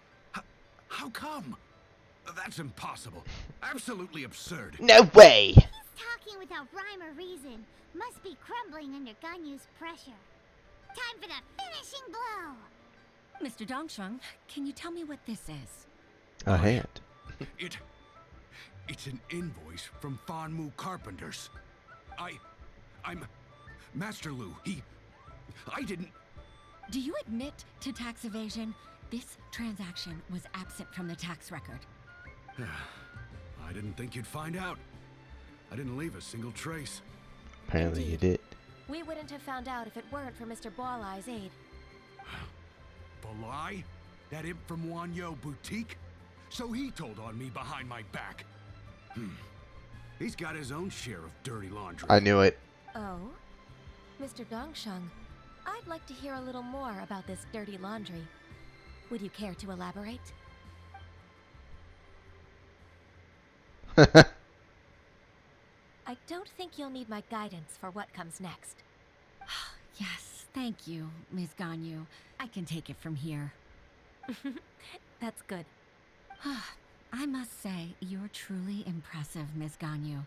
How come? That's impossible. Absolutely absurd. No way! He's talking without rhyme or reason. Must be crumbling under Ganyu's pressure. Time for the finishing blow! Mr. Dongsheng, can you tell me what this is? A hand. It's an invoice from Fanmu Carpenters. I'm Master Lu. I didn't... Do you admit to tax evasion? This transaction was absent from the tax record. I didn't think you'd find out. I didn't leave a single trace. Apparently you did. We wouldn't have found out if it weren't for Mr. Boalai's aid. Balai? That imp from Wanyo Boutique? So he told on me behind my back. He's got his own share of dirty laundry. I knew it. Oh? Mr. Dongsheng, I'd like to hear a little more about this dirty laundry. Would you care to elaborate? I don't think you'll need my guidance for what comes next. Yes, thank you, Ms. Ganyu. I can take it from here. That's good. I must say, you're truly impressive, Ms. Ganyu.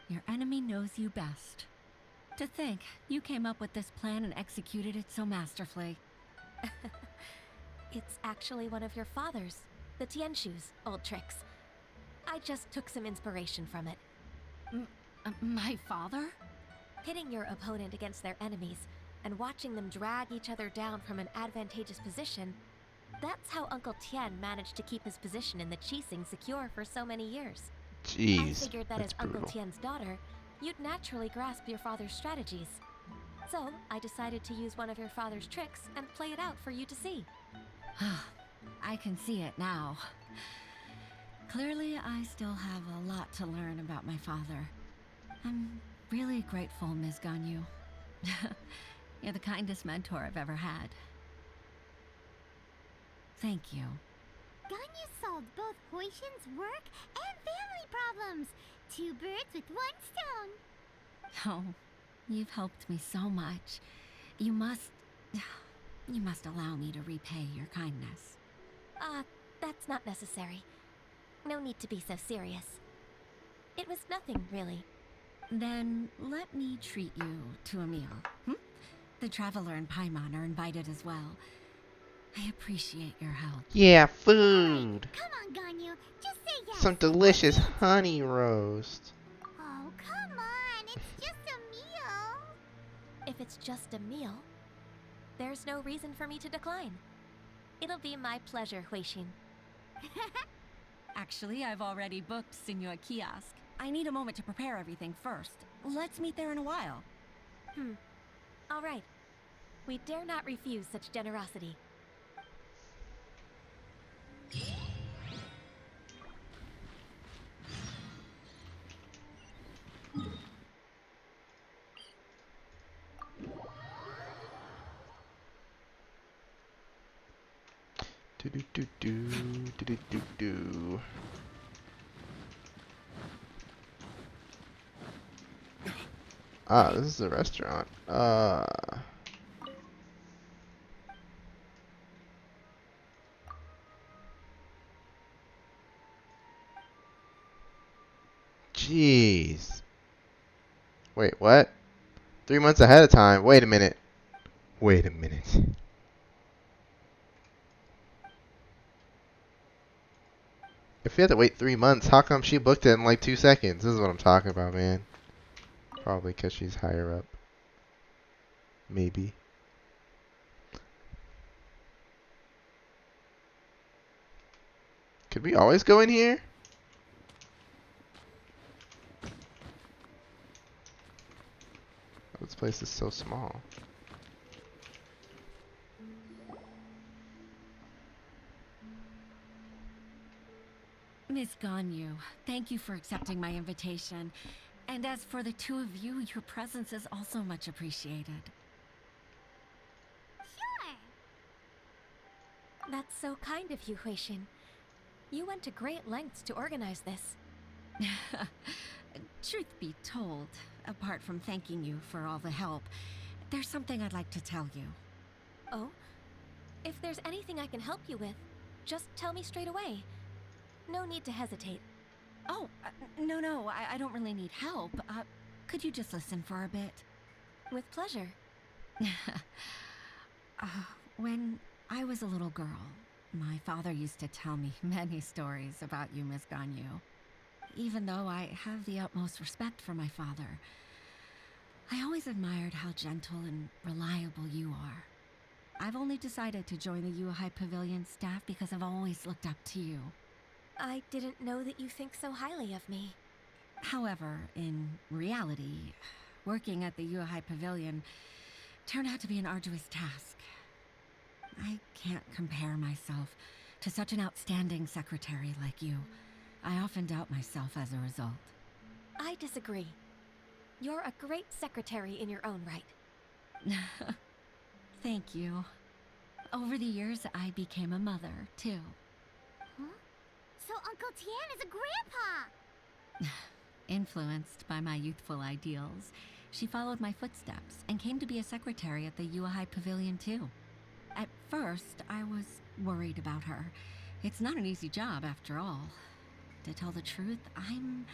Your enemy knows you best. To think, you came up with this plan and executed it so masterfully. It's actually one of your father's, the Tianshu's, old tricks. I just took some inspiration from it. My father? Pitting your opponent against their enemies and watching them drag each other down from an advantageous position, that's how Uncle Tian managed to keep his position in the Qixing secure for so many years. Jeez, I figured that as Uncle Tian's daughter, you'd naturally grasp your father's strategies. So, I decided to use one of your father's tricks and play it out for you to see. I can see it now. Clearly, I still have a lot to learn about my father. I'm really grateful, Ms. Ganyu. You're the kindest mentor I've ever had. Thank you. Ganyu solved both Huixin's work and family problems. 2 birds with 1 stone. Oh, you've helped me so much. You must allow me to repay your kindness. That's not necessary. No need to be so serious. It was nothing, really. Then let me treat you to a meal. The Traveler and Paimon are invited as well. I appreciate your help. Yeah, food. Come on, Ganyu. Just say yes. Some delicious honey roast. Oh, come on. It's just a meal. If it's just a meal, there's no reason for me to decline. It'll be my pleasure, Huixin. Actually, I've already booked Senor Kiosk. I need a moment to prepare everything first. Let's meet there in a while. All right. We dare not refuse such generosity. Do. Ah, this is a restaurant. Wait, what? 3 months ahead of time. Wait a minute. Wait a minute. If we had to wait 3 months, how come she booked it in like 2 seconds? This is what I'm talking about, man. Probably because she's higher up. Maybe. Could we always go in here? This place is so small. Miss Ganyu, thank you for accepting my invitation. And as for the two of you, your presence is also much appreciated. Sure. That's so kind of you, Huishin. You went to great lengths to organize this. Truth be told, apart from thanking you for all the help, there's something I'd like to tell you. Oh? If there's anything I can help you with, just tell me straight away. No need to hesitate. Oh, no, I don't really need help. Could you just listen for a bit? With pleasure. When I was a little girl, my father used to tell me many stories about you, Miss Ganyu. Even though I have the utmost respect for my father, I always admired how gentle and reliable you are. I've only decided to join the Yuhai Pavilion staff because I've always looked up to you. I didn't know that you think so highly of me. However, in reality, working at the Yuhai Pavilion turned out to be an arduous task. I can't compare myself to such an outstanding secretary like you. I often doubt myself as a result. I disagree. You're a great secretary in your own right. Thank you. Over the years, I became a mother, too. Huh? So Uncle Tian is a grandpa! Influenced by my youthful ideals, she followed my footsteps and came to be a secretary at the Yuhai Pavilion, too. At first, I was worried about her. It's not an easy job, after all. To tell the truth, I'm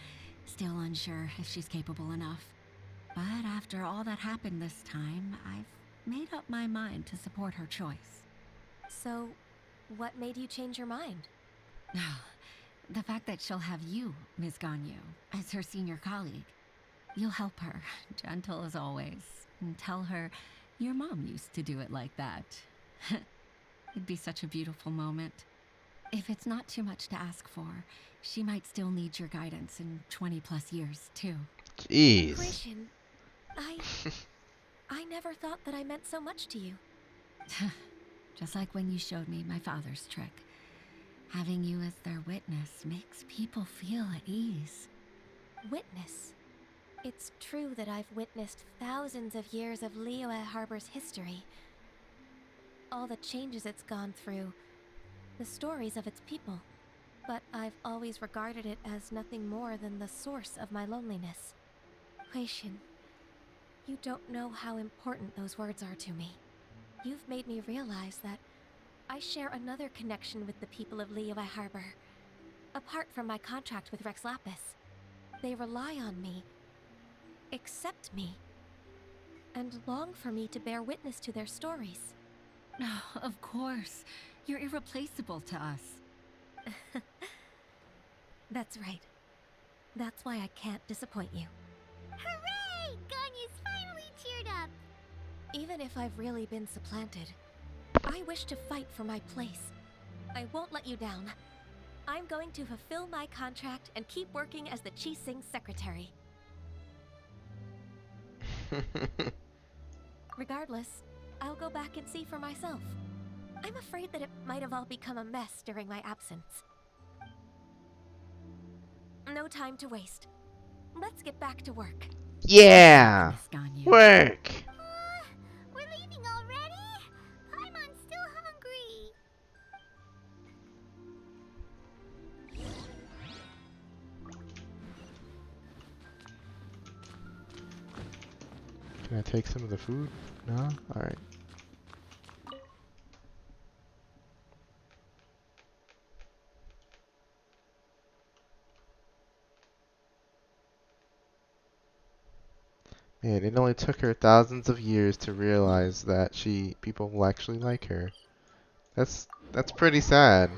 still unsure if she's capable enough. But after all that happened this time, I've made up my mind to support her choice. So, what made you change your mind? The fact that she'll have you, Ms. Ganyu, as her senior colleague. You'll help her, gentle as always, and tell her your mom used to do it like that. It'd be such a beautiful moment. If it's not too much to ask for, she might still need your guidance in 20+ years, too. Jeez. Huishin, I never thought that I meant so much to you. Just like when you showed me my father's trick. Having you as their witness makes people feel at ease. Witness? It's true that I've witnessed thousands of years of Liyue Harbor's history. All the changes it's gone through, the stories of its people. But I've always regarded it as nothing more than the source of my loneliness. Huishin, you don't know how important those words are to me. You've made me realize that I share another connection with the people of Liyue Harbor. Apart from my contract with Rex Lapis, they rely on me, accept me, and long for me to bear witness to their stories. Oh, of course. You're irreplaceable to us. That's right. That's why I can't disappoint you. Hooray! Ganyu's finally cheered up! Even if I've really been supplanted, I wish to fight for my place. I won't let you down. I'm going to fulfill my contract and keep working as the Qixing secretary. Regardless, I'll go back and see for myself. I'm afraid that it might have all become a mess during my absence. No time to waste. Let's get back to work. Yeah! Work! We're leaving already? Paimon's still hungry. Can I take some of the food? No? Alright. And it only took her thousands of years to realize that people will actually like her. That's pretty sad.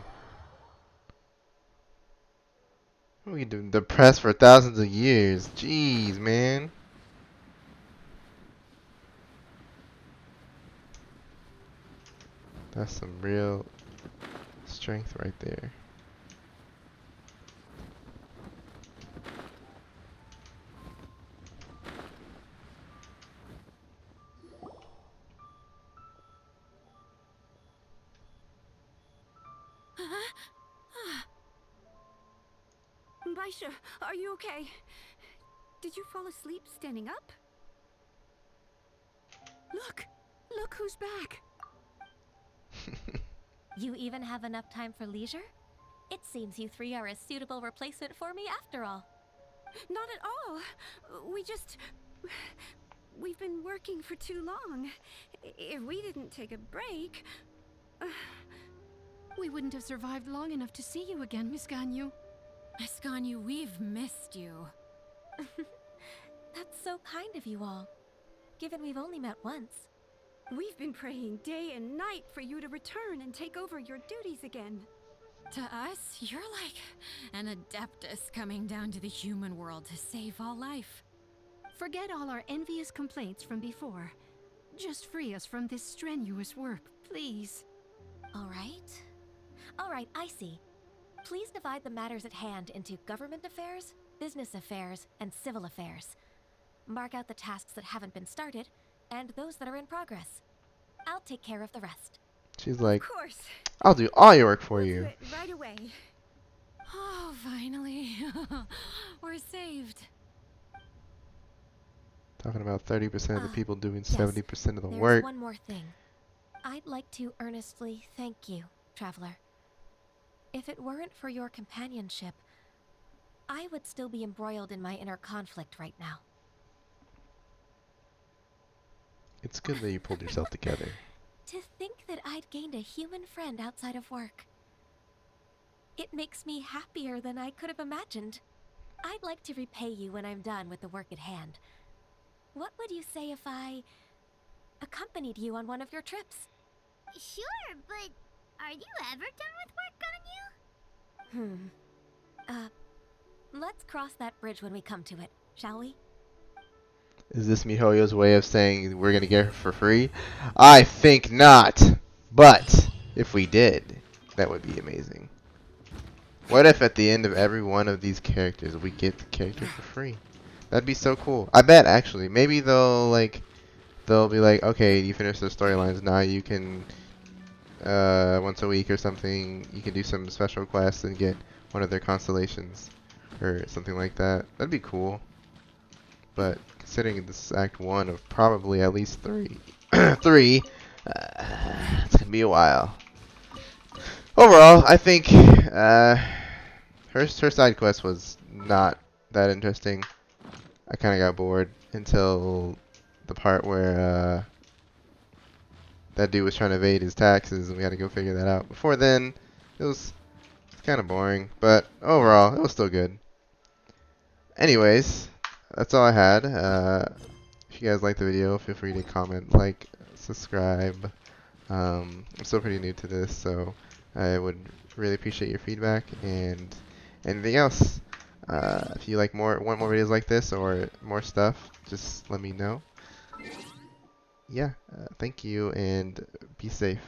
We've been depressed for thousands of years. Jeez, man. That's some real strength right there. Baisha, are you okay? Did you fall asleep standing up? Look who's back. You even have enough time for leisure? It seems you three are a suitable replacement for me after all. Not at all. We've been working for too long. If we didn't take a break... We wouldn't have survived long enough to see you again, Miss Ganyu. Miss Ganyu, we've missed you. That's so kind of you all, given we've only met once. We've been praying day and night for you to return and take over your duties again. To us, you're like an adeptus coming down to the human world to save all life. Forget all our envious complaints from before. Just free us from this strenuous work, please. All right, I see. Please divide the matters at hand into government affairs, business affairs, and civil affairs. Mark out the tasks that haven't been started, and those that are in progress. I'll take care of the rest. She's like, of course. I'll do all your work for We'll you. do it right away. Oh, finally. We're saved. Talking about 30% of the people doing Yes, 70% of the there's work. one more thing. I'd like to earnestly thank you, Traveler. If it weren't for your companionship, I would still be embroiled in my inner conflict right now. It's good that you pulled yourself together. To think that I'd gained a human friend outside of work. It makes me happier than I could have imagined. I'd like to repay you when I'm done with the work at hand. What would you say if I accompanied you on one of your trips? Sure, but are you ever done with work, Ganyu? Let's cross that bridge when we come to it, shall we? Is this MiHoYo's way of saying we're gonna get her for free? I think not. But if we did, that would be amazing. What if at the end of every one of these characters we get the character for free? That'd be so cool. I bet actually. Maybe they'll be like, okay, you finished the storylines, now you can once a week or something, you can do some special quests and get one of their constellations or something like that. That'd be cool. But considering this is Act 1 of probably at least 3, it's gonna be a while. Overall, I think her side quest was not that interesting. I kind of got bored until the part where that dude was trying to evade his taxes and we had to go figure that out. Before then, it was kind of boring, but overall, it was still good. Anyways, that's all I had. If you guys liked the video, feel free to comment, like, subscribe. I'm still pretty new to this, so I would really appreciate your feedback and anything else. If you want more videos like this or more stuff, just let me know. Yeah, thank you and be safe.